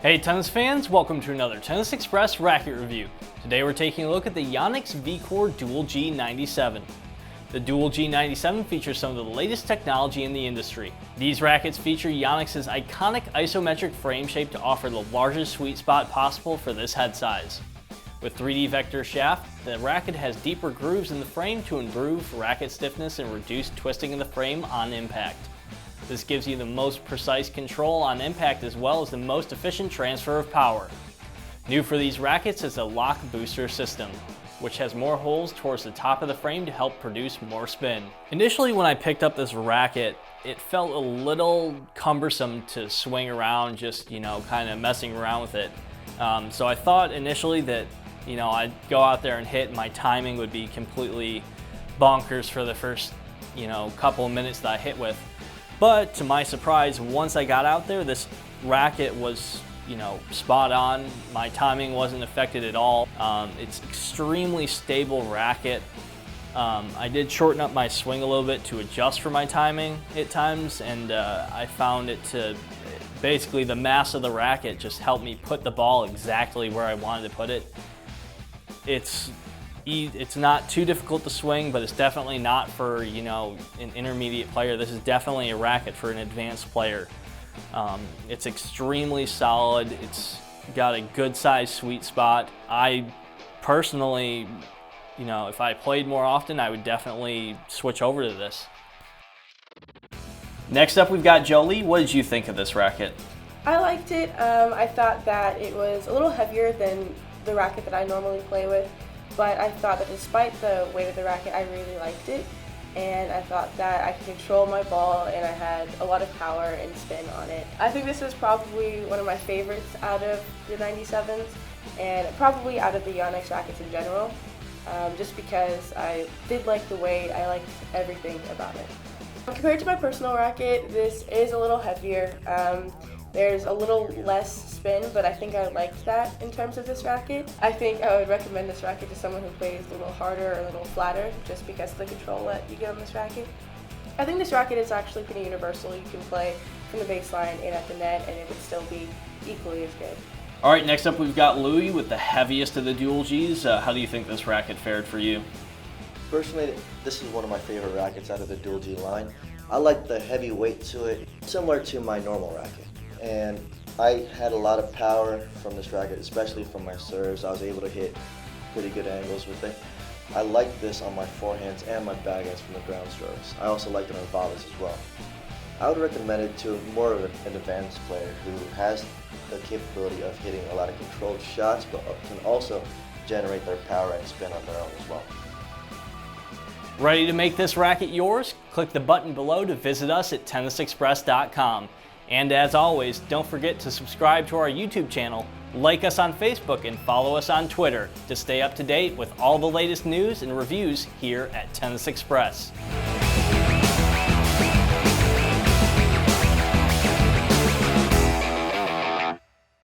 Hey tennis fans, welcome to another Tennis Express racket review. Today we're taking a look at the Yonex VCore Duel G 97. The Duel G 97 features some of the latest technology in the industry. These rackets feature Yonex's iconic isometric frame shape to offer the largest sweet spot possible for this head size. With 3D vector shaft, the racket has deeper grooves in the frame to improve racket stiffness and reduce twisting in the frame on impact. This gives you the most precise control on impact as well as the most efficient transfer of power. New for these rackets is a lock booster system, which has more holes towards the top of the frame to help produce more spin. Initially when I picked up this racket, it felt a little cumbersome to swing around, just kind of messing around with it. So I thought initially that I'd go out there and hit and my timing would be completely bonkers for the first couple of minutes that I hit with. But to my surprise, once I got out there, this racket was spot on. My timing wasn't affected at all. It's extremely stable racket. I did shorten up my swing a little bit to adjust for my timing at times, and I found it to basically the mass of the racket just helped me put the ball exactly where I wanted to put it. It's not too difficult to swing, but it's definitely not for an intermediate player. This is definitely a racket for an advanced player. It's extremely solid. It's got a good size sweet spot. I personally, if I played more often, I would definitely switch over to this. Next up, we've got Jolie. What did you think of this racket? I liked it. I thought that it was a little heavier than the racket that I normally play with, but I thought that despite the weight of the racket, I really liked it. And I thought that I could control my ball and I had a lot of power and spin on it. I think this is probably one of my favorites out of the 97s and probably out of the Yonex rackets in general, just because I did like the weight, I liked everything about it. Compared to my personal racket, this is a little heavier. There's a little less spin, but I think I liked that in terms of this racket. I think I would recommend this racket to someone who plays a little harder or a little flatter, just because of the control that you get on this racket. I think this racket is actually pretty universal. You can play from the baseline and at the net, and it would still be equally as good. All right, next up we've got Louie with the heaviest of the Duel Gs. How do you think this racket fared for you? Personally, this is one of my favorite rackets out of the Duel G line. I like the heavy weight to it, similar to my normal racket. And I had a lot of power from this racket, especially from my serves. I was able to hit pretty good angles with it. I like this on my forehands and my backhands from the ground strokes. I also like it on volleys as well. I would recommend it to more of an advanced player who has the capability of hitting a lot of controlled shots, but can also generate their power and spin on their own as well. Ready to make this racket yours? Click the button below to visit us at tennisexpress.com. And as always, don't forget to subscribe to our YouTube channel, like us on Facebook, and follow us on Twitter to stay up to date with all the latest news and reviews here at Tennis Express.